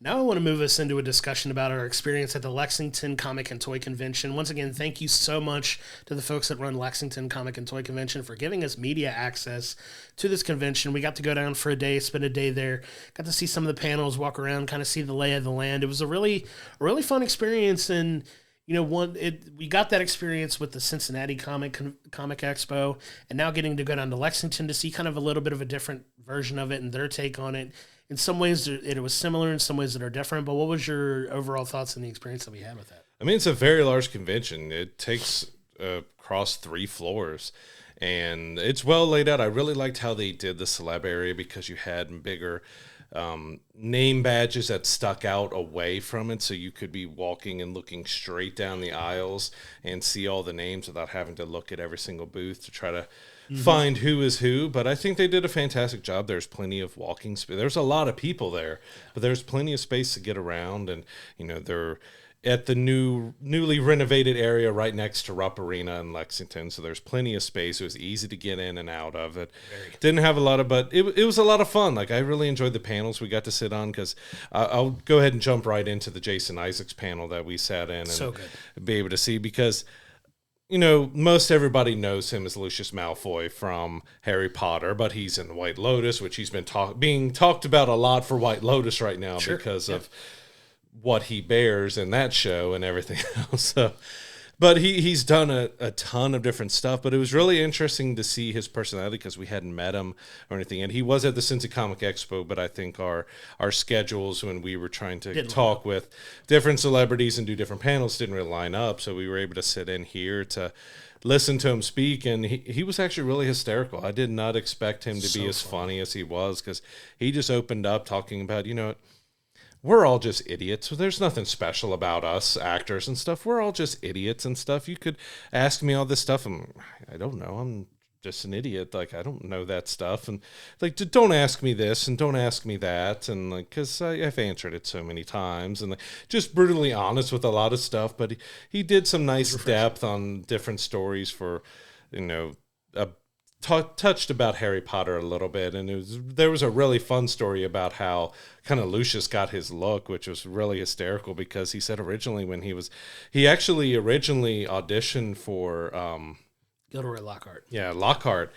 Now I want to move us into a discussion about our experience at the Lexington Comic and Toy Convention. Once again, thank you so much to the folks that run Lexington Comic and Toy Convention for giving us media access to this convention. We got to go down for a day, spend a day there, got to see some of the panels, walk around, kind of see the lay of the land. It was a really fun experience, and we got that experience with the Cincinnati Comic Expo, and now getting to go down to Lexington to see kind of a little bit of a different version of it and their take on it. In some ways, it was similar. In some ways, that are different. But what was your overall thoughts on the experience that we had with that? I mean, it's a very large convention. It takes across 3 floors, and it's well laid out. I really liked how they did the celeb area because you had bigger name badges that stuck out away from it, so you could be walking and looking straight down the aisles and see all the names without having to look at every single booth to try to find who is who. But I think they did a fantastic job. There's plenty of walking space. There's a lot of people there, but there's plenty of space to get around, and they're at the newly renovated area right next to Rupp Arena in Lexington, so there's plenty of space. It was easy to get in and out of it. Didn't have a lot of, but it was a lot of fun. Like, I really enjoyed the panels we got to sit on, because I'll go ahead and jump right into the Jason Isaacs panel that we sat in and be able to see, because most everybody knows him as Lucius Malfoy from Harry Potter, but he's in the White Lotus, which he's been being talked about a lot for White Lotus right now because of what he bears in that show and everything else. So, but he's done a ton of different stuff, but it was really interesting to see his personality because we hadn't met him or anything. And he was at the Cincy Comic Expo, but I think our schedules when we were trying to talk with different celebrities and do different panels didn't really line up. So we were able to sit in here to listen to him speak, and he was actually really hysterical. I did not expect him to be as funny as he was, because he just opened up talking about, we're all just idiots. There's nothing special about us actors and stuff. We're all just idiots and stuff. You could ask me all this stuff, and I don't know. I'm just an idiot. Like, I don't know that stuff. And like, don't ask me this and don't ask me that. And like, because I've answered it so many times, and like, just brutally honest with a lot of stuff. But he did some nice depth on different stories for, touched about Harry Potter a little bit, and there was a really fun story about how kind of Lucius got his look, which was really hysterical, because he said originally when he actually originally auditioned for Gilderoy Lockhart. Yeah, Lockhart,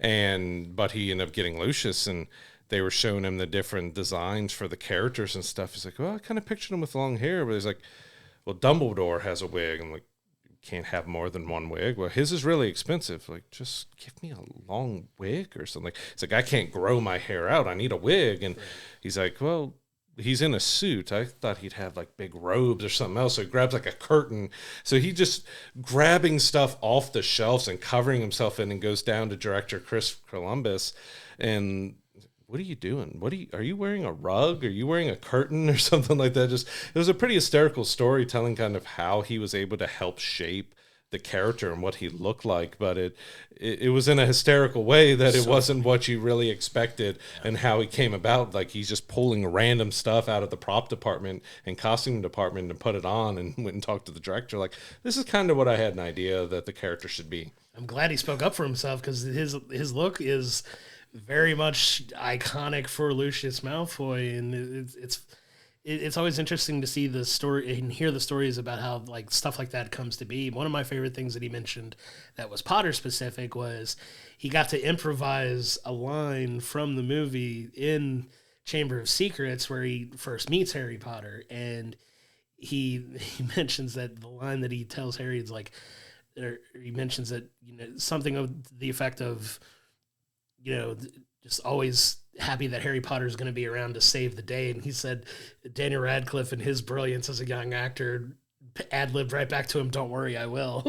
but he ended up getting Lucius, and they were showing him the different designs for the characters and stuff. He's like, well, I kind of pictured him with long hair, but he's like, well, Dumbledore has a wig. I'm like, can't have more than one wig. Well, his is really expensive. Like, just give me a long wig or something. It's like, I can't grow my hair out. I need a wig. And he's like, well, he's in a suit. I thought he'd have like big robes or something else. So he grabs like a curtain. So he just grabbing stuff off the shelves and covering himself in, and goes down to director Chris Columbus and, what are you doing? Are you wearing a rug? Are you wearing a curtain or something like that? It was a pretty hysterical storytelling, kind of how he was able to help shape the character and what he looked like, but it was in a hysterical way that it wasn't what you really expected, and how he came about. Like, he's just pulling random stuff out of the prop department and costume department and put it on, and went and talked to the director. Like, this is kind of what I had an idea that the character should be. I'm glad he spoke up for himself, because his look is very much iconic for Lucius Malfoy, and it's always interesting to see the story and hear the stories about how like stuff like that comes to be. One of my favorite things that he mentioned that was Potter specific was he got to improvise a line from the movie in Chamber of Secrets where he first meets Harry Potter, and he mentions that the line that he tells Harry is like, he mentions that something of the effect of, just always happy that Harry Potter is going to be around to save the day. And he said Daniel Radcliffe, and his brilliance as a young actor, ad-libbed right back to him, "Don't worry, I will."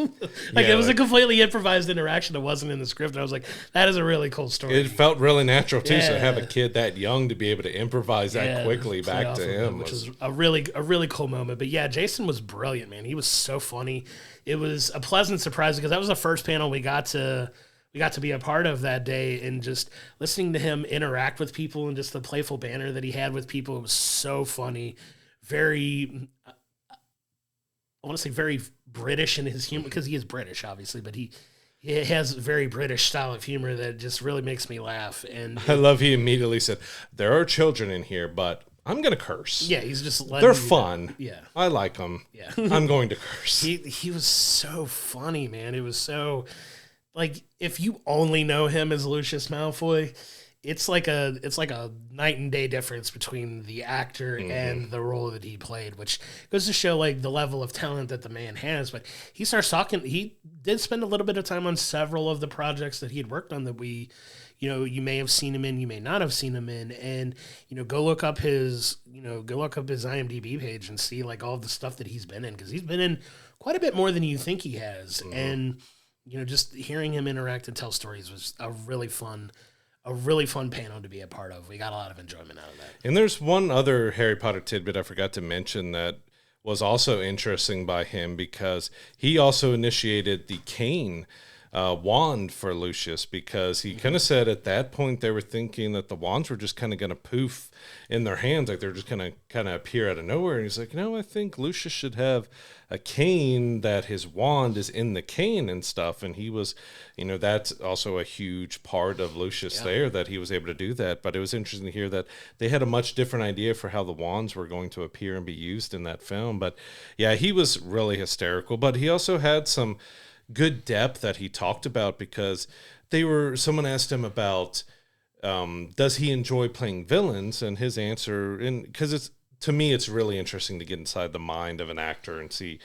It was a completely improvised interaction that wasn't in the script. And I was like, that is a really cool story. It felt really natural too. So to have a kid that young to be able to improvise that quickly back to him, which was a really cool moment. But yeah, Jason was brilliant, man. He was so funny. It was a pleasant surprise, because that was the first panel we got to be a part of that day, and just listening to him interact with people and just the playful banter that he had with people. It was so funny. Very, I want to say very British in his humor, because he is British, obviously, but he has a very British style of humor that just really makes me laugh. And I love he immediately said, "There are children in here, but I'm going to curse. Yeah, he's just letting They're you fun. Yeah. I like them. Yeah. I'm going to curse. He was so funny, man. It was so, like, if you only know him as Lucius Malfoy, it's like a night and day difference between the actor and the role that he played, which goes to show like the level of talent that the man has. But he starts talking. He did spend a little bit of time on several of the projects that he had worked on that we, you may have seen him in, you may not have seen him in, and go look up his IMDb page and see like all the stuff that he's been in, because he's been in quite a bit more than you think he has, and just hearing him interact and tell stories was a really fun panel to be a part of. We got a lot of enjoyment out of that. And there's one other Harry Potter tidbit I forgot to mention that was also interesting by him, because he also initiated the cane wand for Lucius, because he kind of said at that point they were thinking that the wands were just kind of going to poof in their hands, like they're just going to kind of appear out of nowhere. And he's like, I think Lucius should have a cane, that his wand is in the cane and stuff. And he was, that's also a huge part of Lucius there, that he was able to do that. But it was interesting to hear that they had a much different idea for how the wands were going to appear and be used in that film. But yeah, he was really hysterical. But he also had some good depth that he talked about, because someone asked him about does he enjoy playing villains, and his answer, and because to me it's really interesting to get inside the mind of an actor and see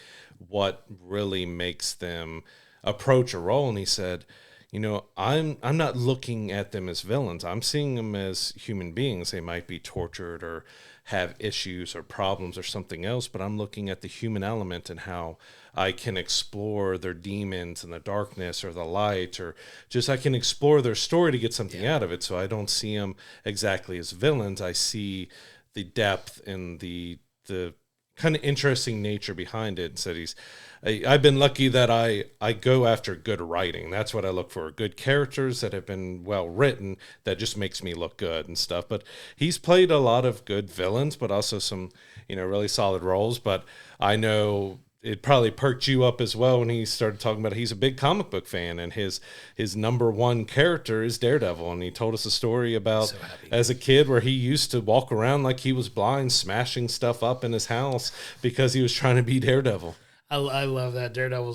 what really makes them approach a role. And he said, I'm not looking at them as villains. I'm seeing them as human beings. They might be tortured or have issues or problems or something else, but I'm looking at the human element and how I can explore their demons and the darkness or the light, or just I can explore their story to get something out of it. So I don't see them exactly as villains. I see the depth and the kind of interesting nature behind it. And said I've been lucky that I go after good writing. That's what I look for. Good characters that have been well written, that just makes me look good and stuff. But he's played a lot of good villains, but also some, really solid roles. But I know it probably perked you up as well when he started talking about he's a big comic book fan, and his number one character is Daredevil. And he told us a story about as a kid where he used to walk around like he was blind, smashing stuff up in his house because he was trying to be Daredevil. I love that. Daredevil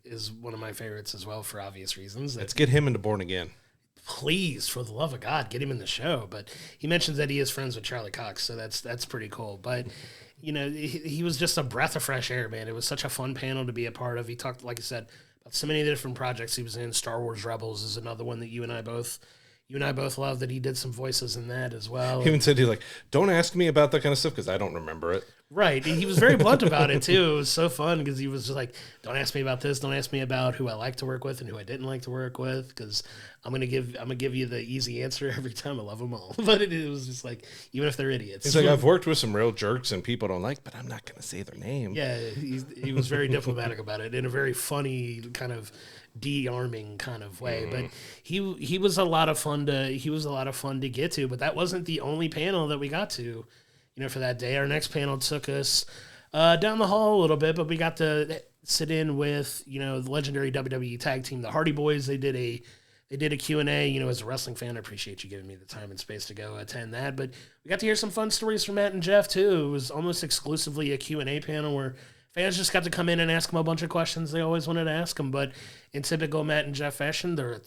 is one of my favorites as well, for obvious reasons. Let's get him into Born Again. Please, for the love of God, get him in the show. But he mentions that he is friends with Charlie Cox, so that's pretty cool. But he was just a breath of fresh air, man. It was such a fun panel to be a part of. He talked, like I said, about so many different projects he was in. Star Wars Rebels is another one that you and I both love, that he did some voices in that as well. He even said, he's like, don't ask me about that kind of stuff because I don't remember it. Right. He was very blunt about it, too. It was so fun because he was just like, don't ask me about this. Don't ask me about who I like to work with and who I didn't like to work with, because I'm gonna give you the easy answer every time. I love them all. But it was just like, even if they're idiots. He's like, I've worked with some real jerks and people don't like, but I'm not going to say their name. Yeah, he was very diplomatic about it in a very funny kind of de-arming kind of way. But he was a lot of fun to get to. But that wasn't the only panel that we got to, for that day. Our next panel took us down the hall a little bit, but we got to sit in with the legendary WWE tag team, the Hardy Boys. They did a Q&A. As a wrestling fan, I appreciate you giving me the time and space to go attend that. But we got to hear some fun stories from Matt and Jeff, too. It was almost exclusively a Q&A panel where fans just got to come in and ask them a bunch of questions they always wanted to ask them. But in typical Matt and Jeff fashion, they're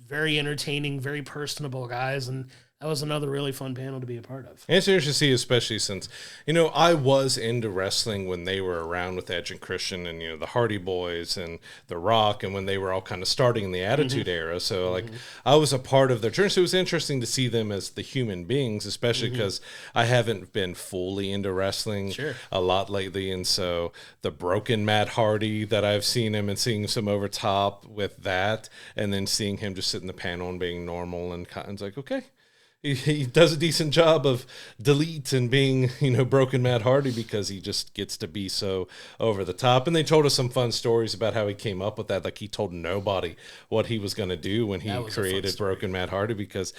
very entertaining, very personable guys, and that was another really fun panel to be a part of. And it's interesting to see, especially since, I was into wrestling when they were around with Edge and Christian and, the Hardy Boys and The Rock, and when they were all kind of starting in the Attitude Era. So, I was a part of their journey. So it was interesting to see them as the human beings, especially because I haven't been fully into wrestling a lot lately. And so the broken Matt Hardy that I've seen him and seeing some over top with that, and then seeing him just sit in the panel and being normal, and it's like, okay. He does a decent job of delete and being, broken Matt Hardy, because he just gets to be so over the top. And they told us some fun stories about how he came up with that. Like, he told nobody what he was going to do when he created Broken Matt Hardy, because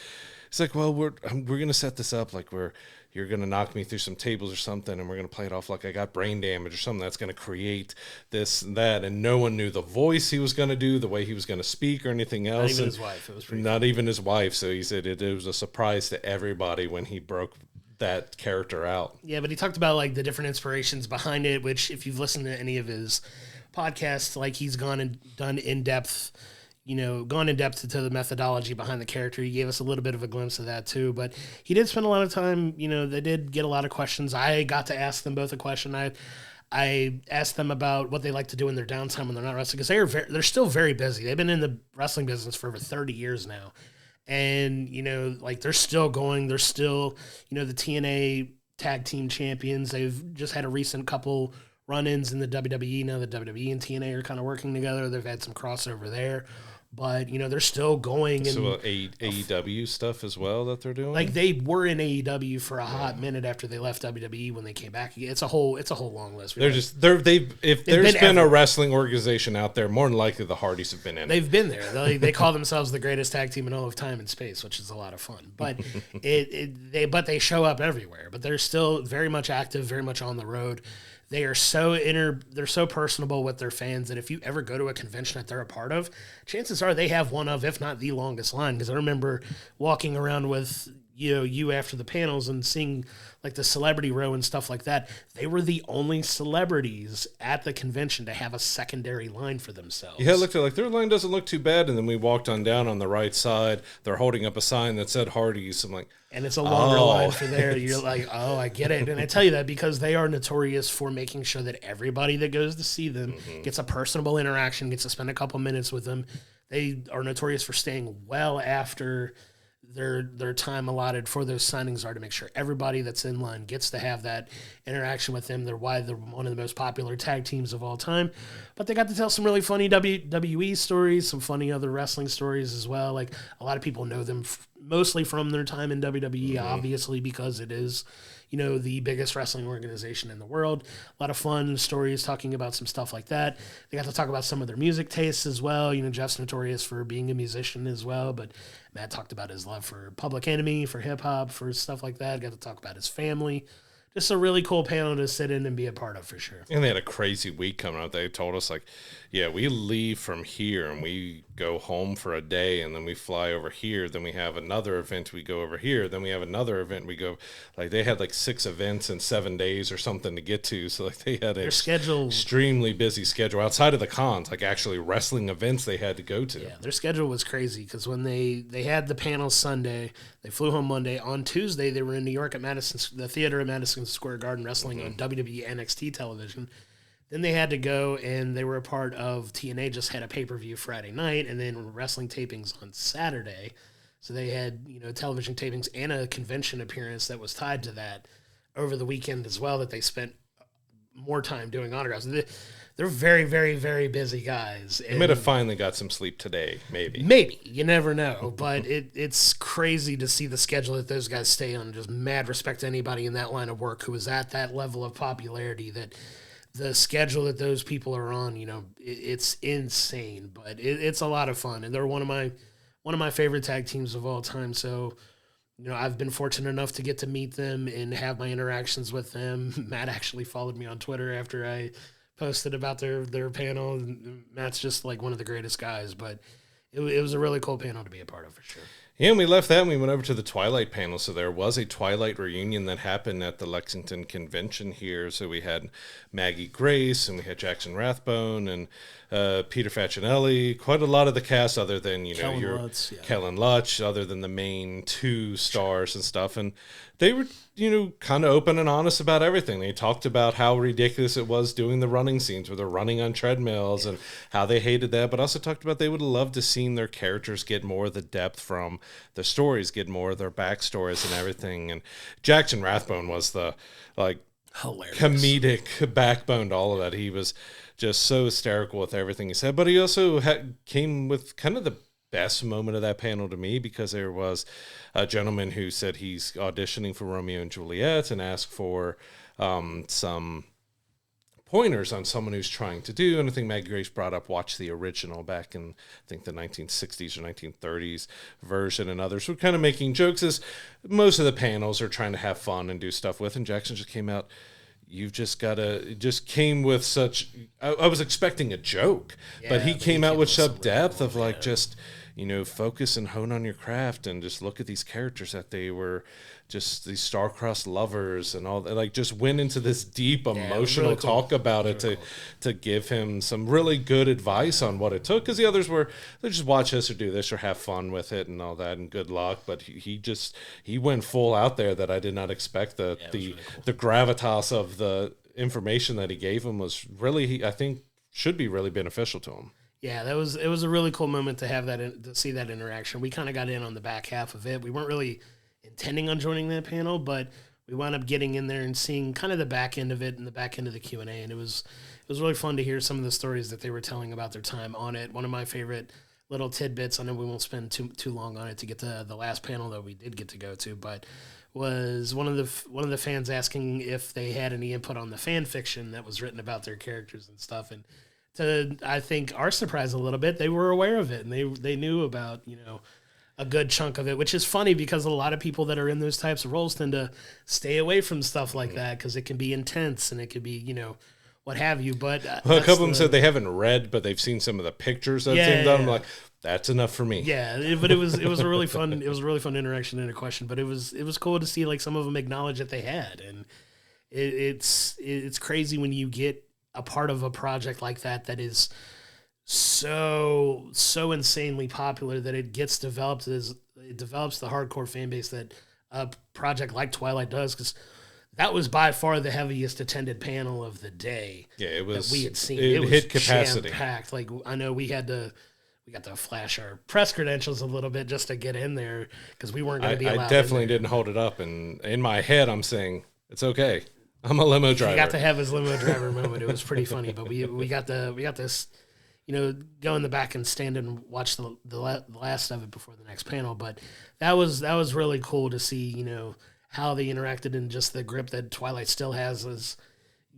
it's like, well, we're going to set this up like you're going to knock me through some tables or something, and we're going to play it off like I got brain damage or something that's going to create this and that. And no one knew the voice he was going to do, the way he was going to speak, or anything else. Not even his wife. It was pretty not even his wife. So he said it was a surprise to everybody when he broke that character out. Yeah, but he talked about like the different inspirations behind it, which if you've listened to any of his podcasts, like he's gone and done in-depth, gone in depth to the methodology behind the character. He gave us a little bit of a glimpse of that too, but he did spend a lot of time, they did get a lot of questions. I got to ask them both a question. I asked them about what they like to do in their downtime when they're not wrestling, because they're still very busy. They've been in the wrestling business for over 30 years now. And, like they're still going. They're still, the TNA tag team champions. They've just had a recent couple run-ins in the WWE. Now the WWE and TNA are kind of working together. They've had some crossover there. But, they're still going. So AEW stuff as well that they're doing? Like they were in AEW for a hot minute after they left WWE when they came back. It's a whole long list. If there's been a wrestling organization out there, more than likely the Hardys have been in it. They've been there. They call themselves the greatest tag team in all of time and space, which is a lot of fun. But they show up everywhere. But they're still very much active, very much on the road. They are they're so personable with their fans that if you ever go to a convention that they're a part of, chances are they have one of, if not the longest line. Because I remember walking around with you after the panels and seeing like the celebrity row and stuff like that. They were the only celebrities at the convention to have a secondary line for themselves. Yeah, I looked at like their line doesn't look too bad, and then we walked on down on the right side. They're holding up a sign that said Hardys. I'm like, and it's a longer line for there. You're like, oh, I get it. And I tell you that because they are notorious for making sure that everybody that goes to see them gets a personable interaction, gets to spend a couple minutes with them. They are notorious for staying well after their time allotted for those signings are to make sure everybody that's in line gets to have that interaction with them. They're one of the most popular tag teams of all time. But they got to tell some really funny WWE stories, some funny other wrestling stories as well. Like a lot of people know them mostly from their time in WWE, obviously, because it is, the biggest wrestling organization in the world. A lot of fun stories talking about some stuff like that. They got to talk about some of their music tastes as well. Jeff's notorious for being a musician as well, but Matt talked about his love for Public Enemy, for hip-hop, for stuff like that. Got to talk about his family. Just a really cool panel to sit in and be a part of for sure. And they had a crazy week coming up. They told us, like, yeah, we leave from here and we go home for a day and then we fly over here. Then we have another event. We go over here. Then we have another event. We go, like, they had like 6 events in 7 days or something to get to. So, like, they had their schedule extremely busy schedule outside of the cons, like actually wrestling events they had to go to. Yeah, their schedule was crazy because when they had the panel Sunday, they flew home Monday. On Tuesday, they were in New York at the theater at Madison Square Garden wrestling on WWE NXT television. Then they had to go, and they were a part of TNA just had a pay-per-view Friday night, and then wrestling tapings on Saturday. So they had, television tapings and a convention appearance that was tied to that over the weekend as well that they spent more time doing autographs. They're very, very, very busy guys. They might have finally got some sleep today, maybe. Maybe. You never know. But it's crazy to see the schedule that those guys stay on. Just mad respect to anybody in that line of work who is at that level of popularity that the schedule that those people are on, it's insane. But it's a lot of fun. And they're one of my favorite tag teams of all time. So, I've been fortunate enough to get to meet them and have my interactions with them. Matt actually followed me on Twitter after I posted about their panel. And Matt's just like one of the greatest guys, but it was a really cool panel to be a part of for sure. Yeah, and we left that and we went over to the Twilight panel. So there was a Twilight reunion that happened at the Lexington Convention here. So we had Maggie Grace and we had Jackson Rathbone and Peter Facinelli, quite a lot of the cast other than, Kellen Lutz, other than the main 2 stars and stuff. And they were, kind of open and honest about everything. They talked about how ridiculous it was doing the running scenes where they're running on treadmills and how they hated that, but also talked about they would love to see their characters get more of the depth from the stories, get more of their backstories and everything. And Jackson Rathbone was the, hilarious comedic backbone to all of that. He was just so hysterical with everything he said, but he also came with kind of the best moment of that panel to me, because there was a gentleman who said he's auditioning for Romeo and Juliet and asked for some pointers on someone who's trying to do. And I think Maggie Grace brought up watch the original back in, I think, the 1960s or 1930s version, and others were kind of making jokes, as most of the panels are trying to have fun and do stuff with. And Jackson just came out, you've just got to, just came with such, I was expecting a joke, but he came out with such depth of just, focus and hone on your craft and just look at these characters that they were just these star-crossed lovers and all that, like just went into this deep emotional really cool. talk about it to give him some really good advice on what it took, because the others were, they just watch this or do this or have fun with it and all that and good luck, but he went full out there that I did not expect. The really cool. the gravitas of the information that he gave him was really, I think, should be really beneficial to him. Yeah, it was a really cool moment to have that, to see that interaction. We kind of got in on the back half of it. We weren't really intending on joining that panel, but we wound up getting in there and seeing kind of the back end of it and the back end of the Q&A, and it was really fun to hear some of the stories that they were telling about their time on it. One of my favorite little tidbits, I know we won't spend too long on it to get to the last panel that we did get to go to, but was one of the fans asking if they had any input on the fan fiction that was written about their characters and stuff, and to, I think, our surprise a little bit, they were aware of it, and they knew about, a good chunk of it, which is funny because a lot of people that are in those types of roles tend to stay away from stuff like that because it can be intense and it could be, what have you. But a couple of them said they haven't read, but they've seen some of the pictures that's in them. I'm like, that's enough for me. Yeah, but it was a really fun interaction and a question. But it was cool to see like some of them acknowledge that they had, and it's crazy when you get a part of a project like that is so insanely popular that it gets developed, it develops the hardcore fan base that a project like Twilight does, because that was by far the heaviest attended panel of the day. Yeah, it was. That we had seen. It was hit capacity. Jam-packed. Like, I know we got to flash our press credentials a little bit just to get in there because we weren't going to be allowed. I definitely didn't hold it up, and in my head I'm saying it's okay. I'm a limo driver. He got to have his limo driver moment. It was pretty funny, but we got this, go in the back and stand and watch the last of it before the next panel. But that was really cool to see, how they interacted and just the grip that Twilight still has as,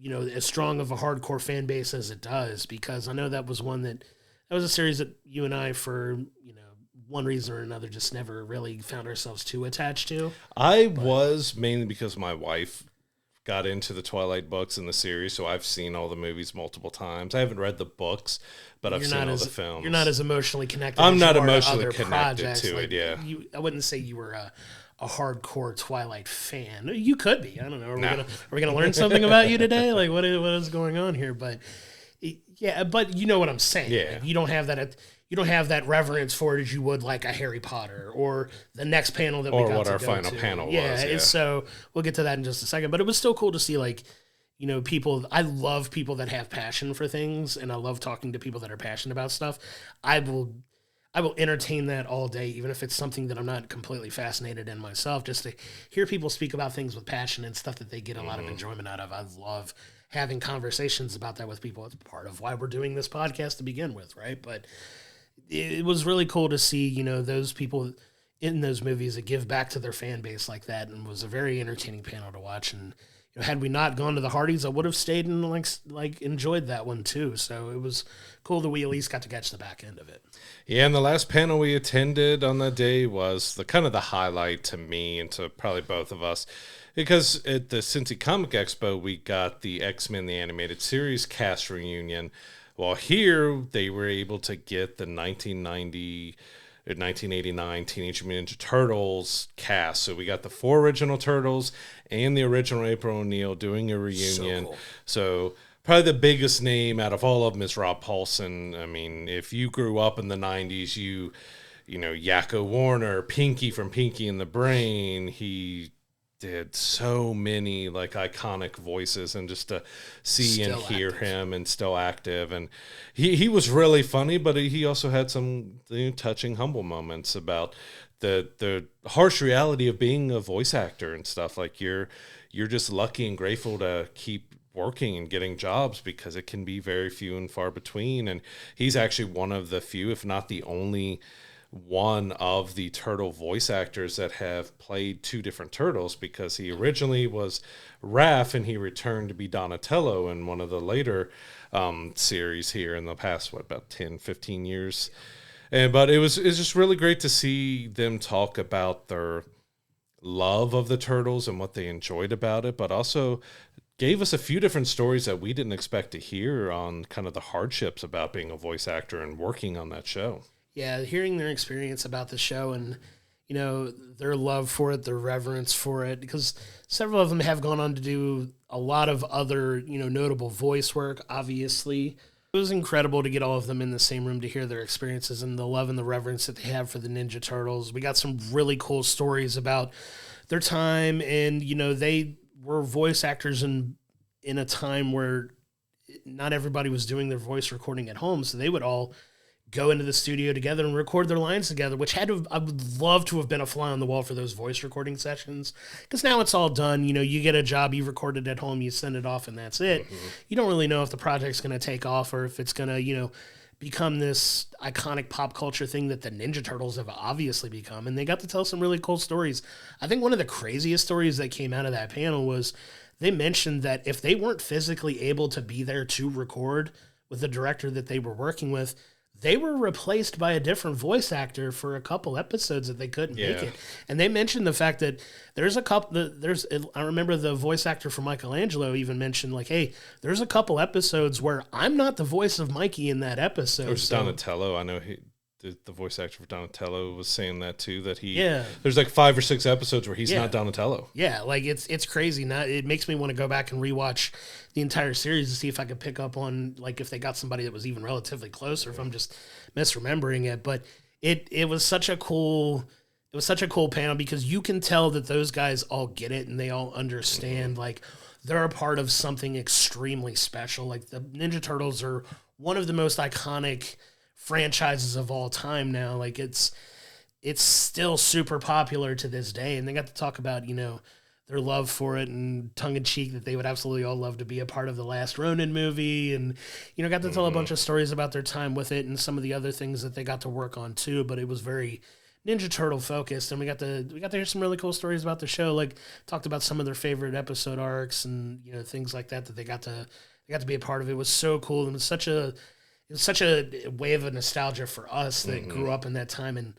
as strong of a hardcore fan base as it does. Because I know that was a series that you and I, for, one reason or another, just never really found ourselves too attached to. I was, mainly because my wife got into the Twilight books and the series, so I've seen all the movies multiple times. I haven't read the books, but I've seen all the films. You're not as emotionally connected. I'm not to emotionally other connected projects. to it. Yeah, I wouldn't say you were a hardcore Twilight fan. You could be. I don't know. Are we gonna learn something about you today? Like what is going on here? But yeah, but you know what I'm saying. Yeah, like, you don't have that. You don't have that reverence for it as you would like a Harry Potter or the next panel that we got to go to. Or what our final panel was. Yeah, so we'll get to that in just a second. But it was still cool to see, like, people. I love people that have passion for things, and I love talking to people that are passionate about stuff. I will entertain that all day, even if it's something that I'm not completely fascinated in myself. Just to hear people speak about things with passion and stuff that they get a lot of enjoyment out of. I love having conversations about that with people. It's part of why we're doing this podcast to begin with, right? But it was really cool to see, those people in those movies that give back to their fan base like that, and was a very entertaining panel to watch. And had we not gone to the Hardys, I would have stayed and like enjoyed that one too. So it was cool that we at least got to catch the back end of it. Yeah, and the last panel we attended on that day was the kind of the highlight to me and to probably both of us, because at the Cincy Comic Expo we got the X-Men the Animated Series cast reunion. Well, here they were able to get the 1990 or 1989 Teenage Mutant Ninja Turtles cast. So we got the 4 original Turtles and the original April O'Neil doing a reunion. So cool. So probably the biggest name out of all of them is Rob Paulsen. I mean, if you grew up in the 90s, you know, Yakko Warner, Pinky from Pinky and the Brain, he did so many like iconic voices, and just to see still and hear active. Him and still active, and he was really funny, but he also had some touching, humble moments about the harsh reality of being a voice actor and stuff. Like you're just lucky and grateful to keep working and getting jobs, because it can be very few and far between. And he's actually one of the few, if not the only one of the turtle voice actors that have played 2 different turtles, because he originally was Raph and he returned to be Donatello in one of the later series here in the past, about 10, 15 years. But it's just really great to see them talk about their love of the turtles and what they enjoyed about it, but also gave us a few different stories that we didn't expect to hear on kind of the hardships about being a voice actor and working on that show. Yeah, hearing their experience about the show, and you know, their love for it, their reverence for it, because several of them have gone on to do a lot of other, you know, notable voice work, obviously. It was incredible to get all of them in the same room to hear their experiences and the love and the reverence that they have for the Ninja Turtles. We got some really cool stories about their time, and, you know, they were voice actors in a time where not everybody was doing their voice recording at home, so they would all go into the studio together and record their lines together, which I would love to have been a fly on the wall for those voice recording sessions, because now it's all done. You know, you get a job, you record it at home, you send it off, and that's it. You don't really know if the project's going to take off or if it's going to, you know, become this iconic pop culture thing that the Ninja Turtles have obviously become. And they got to tell some really cool stories. I think one of the craziest stories that came out of that panel was they mentioned that if they weren't physically able to be there to record with the director that they were working with, they were replaced by a different voice actor for a couple episodes that they couldn't make it. And they mentioned the fact that I remember the voice actor for Michelangelo even mentioned, like, hey, there's a couple episodes where I'm not the voice of Mikey in that episode. There's Donatello. I know the voice actor for Donatello was saying that too, that there's like 5 or 6 episodes where he's not Donatello. Yeah, like it's crazy. Now it makes me want to go back and rewatch the entire series to see if I could pick up on, like, if they got somebody that was even relatively close or if I'm just misremembering it. But it was such a cool panel, because you can tell that those guys all get it and they all understand, like, they're a part of something extremely special. Like, the Ninja Turtles are one of the most iconic franchises of all time now. Like, it's still super popular to this day, and they got to talk about, you know, their love for it, and tongue-in-cheek that they would absolutely all love to be a part of the last Ronin movie, and, you know, got to tell a bunch of stories about their time with it and some of the other things that they got to work on too. But it was very Ninja Turtle focused, and we got to hear some really cool stories about the show. Like, talked about some of their favorite episode arcs and, you know, things like that they got to be a part of. It was so cool, and it was such a wave of nostalgia for us that grew up in that time and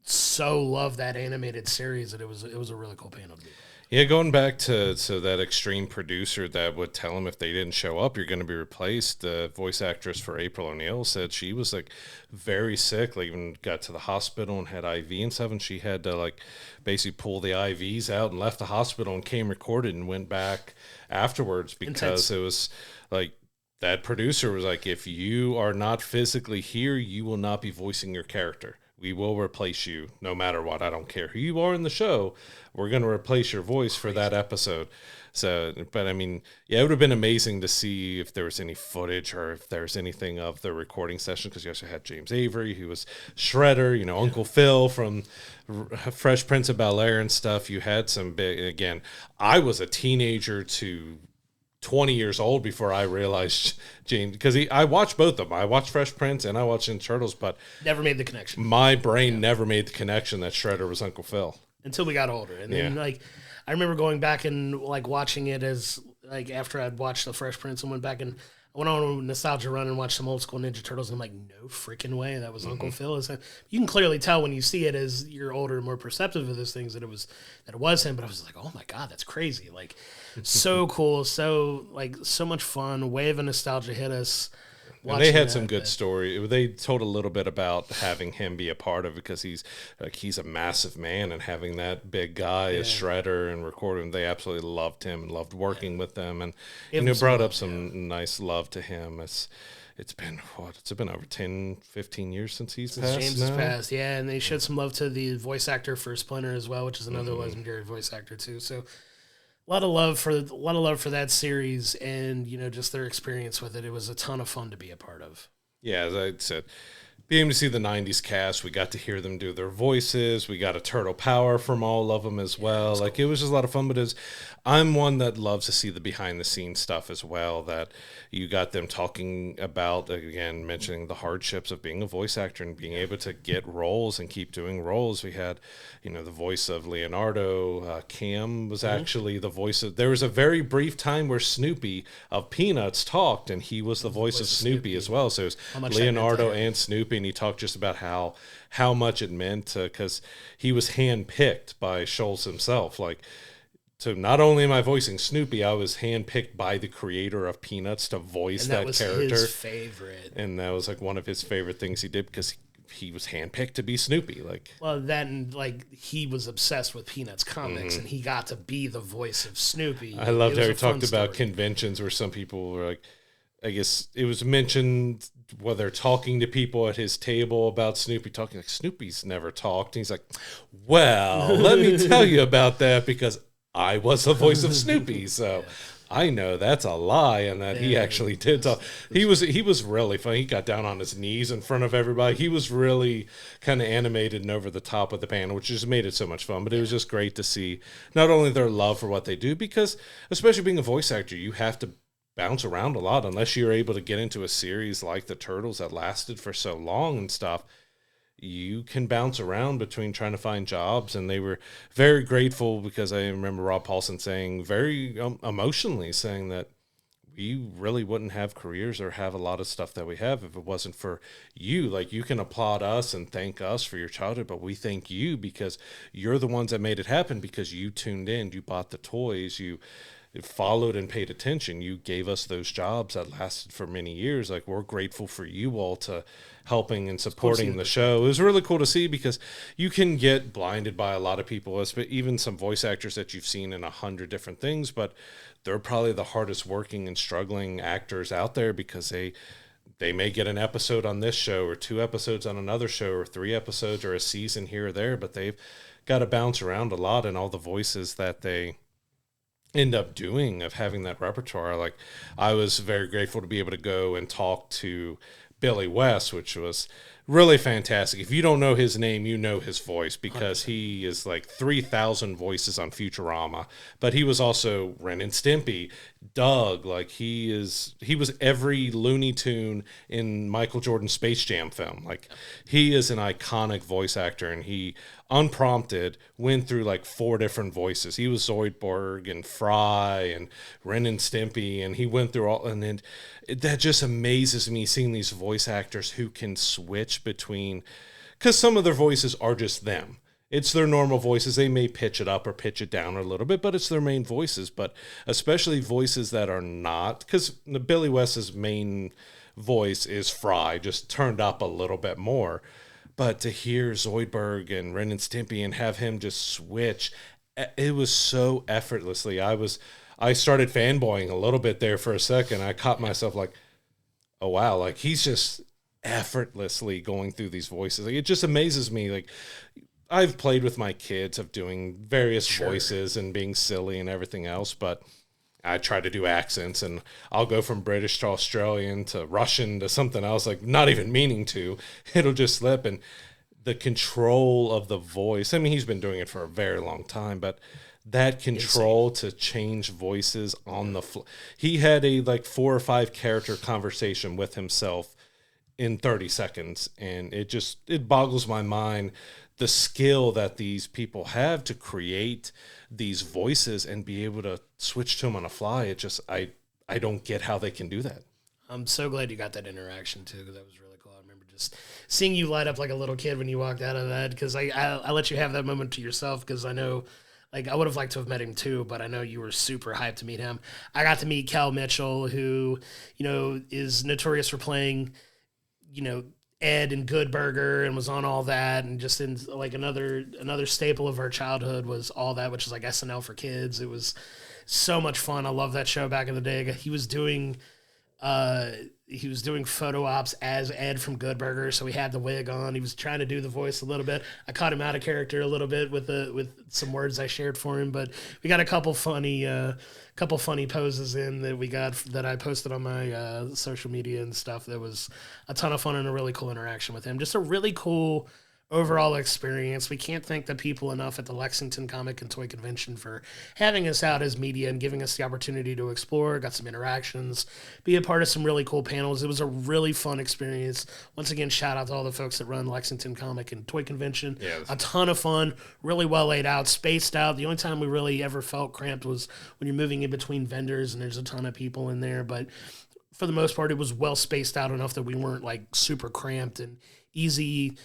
so loved that animated series, that it was a really cool panel to be. Yeah, going back to that extreme producer that would tell them if they didn't show up, you're going to be replaced. The voice actress for April O'Neil said she was, like, very sick, like, even got to the hospital and had IV and stuff, and she had to, like, basically pull the IVs out and left the hospital and came recorded and went back afterwards, because it was like, that producer was like, if you are not physically here, you will not be voicing your character. We will replace you no matter what. I don't care who you are in the show. We're going to replace your voice for that episode. So, but I mean, yeah, it would have been amazing to see if there was any footage or if there's anything of the recording session, because you also had James Avery, who was Shredder, you know, Uncle Phil from Fresh Prince of Bel-Air and stuff. You had some big, again, I was a teenager to 20 years old before I realized James, because I watched both of them. I watched Fresh Prince and I watched Ninja Turtles, but never made the connection. My brain never made the connection that Shredder was Uncle Phil until we got older. And then, like, I remember going back and, like, watching it as, like, after I'd watched the Fresh Prince and went back and I went on a nostalgia run and watched some old school Ninja Turtles, and I'm like, no freaking way that was Uncle Phil. You can clearly tell when you see it as you're older and more perceptive of those things that it was him. But I was like, oh my God, that's crazy. Like, so cool. So, like, so much fun. A wave of nostalgia hit us. And they had some good story. They told a little bit about having him be a part of it, because he's a massive man, and having that big guy as Shredder and recording, they absolutely loved him and loved working with them, and brought up some nice love to him. It's been over 10, 15 years since he's passed. James has passed, yeah, and they showed some love to the voice actor for Splinter as well, which is another legendary voice actor too. So a lot of love for that series, and, you know, just their experience with it. It was a ton of fun to be a part of. Yeah, as I said, being able to see the 90s cast, we got to hear them do their voices. We got a Turtle Power from all of them as well. Like, cool. It was just a lot of fun, but I'm one that loves to see the behind-the-scenes stuff as well, that you got them talking about, again, mentioning the hardships of being a voice actor and being able to get roles and keep doing roles. We had, you know, the voice of Leonardo. Cam was actually the voice of... There was a very brief time where Snoopy of Peanuts talked, and he was the voice of Snoopy as well. So it was Leonardo and Snoopy, and he talked just about how much it meant, because he was handpicked by Schultz himself. Like, so not only am I voicing Snoopy, I was handpicked by the creator of Peanuts to voice that character. And that was his favorite. And that was, like, one of his favorite things he did, because he was handpicked to be Snoopy. Like, well, then like he was obsessed with Peanuts comics, and he got to be the voice of Snoopy. I loved how he talked about story. conventions where some people were like, I guess it was mentioned whether talking to people at his table about Snoopy, talking like Snoopy's never talked. And he's like, well, let me tell you about that because I was the voice of Snoopy. So I know that's a lie and that he actually did talk. He was really funny. He got down on his knees in front of everybody. He was really kind of animated and over the top with the panel, which just made it so much fun. But it was just great to see not only their love for what they do, because especially being a voice actor, you have to bounce around a lot unless you're able to get into a series like the Turtles that lasted for so long and stuff. You can bounce around between trying to find jobs, and they were very grateful because I remember Rob Paulson saying very emotionally saying that we really wouldn't have careers or have a lot of stuff that we have if it wasn't for you. Like, you can applaud us and thank us for your childhood, but we thank you because you're the ones that made it happen, because you tuned in, you bought the toys, you followed and paid attention. You gave us those jobs that lasted for many years. Like, we're grateful for you all to helping and supporting the show. It was really cool to see because you can get blinded by a lot of people, even some voice actors that you've seen in 100 different things, but they're probably the hardest working and struggling actors out there because they may get an episode on this show or 2 episodes on another show or 3 episodes or a season here or there, but they've got to bounce around a lot, and all the voices that they end up doing of having that repertoire. Like, I was very grateful to be able to go and talk to Billy West, which was really fantastic. If you don't know his name, you know his voice because 100%. He is like 3,000 voices on Futurama, but he was also Ren and Stimpy, Doug. Like, he was every Looney Tune in Michael Jordan's Space Jam film. Like, he is an iconic voice actor, and he unprompted went through like 4 different voices. He was Zoidberg and Fry and Ren and Stimpy, and he went through all, and then that just amazes me seeing these voice actors who can switch between, because some of their voices are just them. It's their normal voices. They may pitch it up or pitch it down a little bit, but it's their main voices. But especially voices that are not, because Billy West's main voice is Fry, just turned up a little bit more. But to hear Zoidberg and Ren and Stimpy and have him just switch, it was so effortlessly. I started fanboying a little bit there for a second. I caught myself like, oh wow, like he's just effortlessly going through these voices. Like, it just amazes me. Like, I've played with my kids of doing various voices and being silly and everything else, but I try to do accents, and I'll go from British to Australian to Russian to something else, like not even meaning to. It'll just slip, and the control of the voice. I mean, he's been doing it for a very long time, but that control to change voices on the fly. He had a like 4 or 5 character conversation with himself in 30 seconds, and it boggles my mind the skill that these people have to create these voices and be able to switch to them on the fly. It just, I don't get how they can do that. I'm so glad you got that interaction too, because that was really cool. I remember just seeing you light up like a little kid when you walked out of that, because I let you have that moment to yourself, because I know, like, I would have liked to have met him too, but I know you were super hyped to meet him. I got to meet Cal Mitchell, who, is notorious for playing, Ed and Good Burger, and was on all that, and just in like another staple of our childhood was all that, which is like SNL for kids. It was so much fun. I love that show back in the day. He was doing photo ops as Ed from Good Burger, so he had the wig on. He was trying to do the voice a little bit. I caught him out of character a little bit with some words I shared for him, but we got a couple funny poses in that I posted on my social media and stuff. That was a ton of fun and a really cool interaction with him. Just a really cool overall experience. We can't thank the people enough at the Lexington Comic and Toy Convention for having us out as media and giving us the opportunity to explore, got some interactions, be a part of some really cool panels. It was a really fun experience. Once again, shout out to all the folks that run Lexington Comic and Toy Convention. Yeah, a ton of fun, really well laid out, spaced out. The only time we really ever felt cramped was when you're moving in between vendors and there's a ton of people in there, but for the most part, it was well spaced out enough that we weren't like super cramped, and easy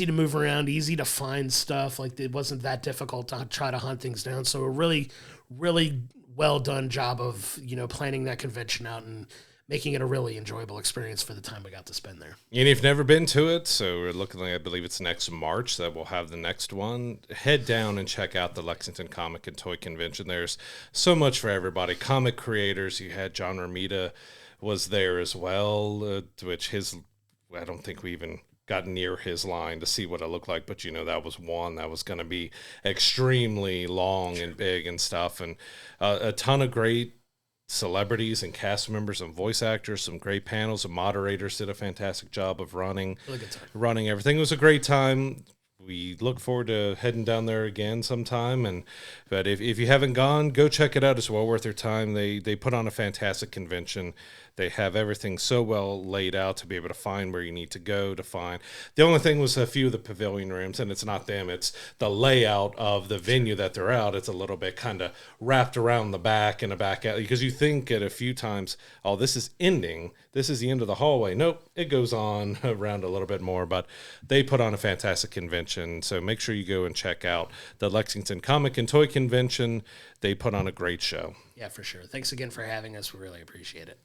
to move around, easy to find stuff. Like, it wasn't that difficult to try to hunt things down. So a really, really well done job of, planning that convention out and making it a really enjoyable experience for the time we got to spend there. And if you've never been to it, so we're looking like, I believe it's next March that we'll have the next one, head down and check out the Lexington Comic and Toy Convention. There's so much for everybody. Comic creators, you had John Romita was there as well, which I don't think we even got near his line to see what it looked like, but that was one that was going to be extremely long and big and stuff, and a ton of great celebrities and cast members and voice actors, some great panels, and moderators did a fantastic job of running everything. It was a great time. We look forward to heading down there again sometime. But if you haven't gone, go check it out. It's well worth your time. They put on a fantastic convention. They have everything so well laid out to be able to find where you need to go to find. The only thing was a few of the pavilion rooms, and it's not them. It's the layout of the venue that they're out. It's a little bit kind of wrapped around the back and the back alley, because you think at a few times, oh, this is ending. This is the end of the hallway. Nope, it goes on around a little bit more, but they put on a fantastic convention. So make sure you go and check out the Lexington Comic and Toy Convention. They put on a great show. Yeah, for sure. Thanks again for having us. We really appreciate it.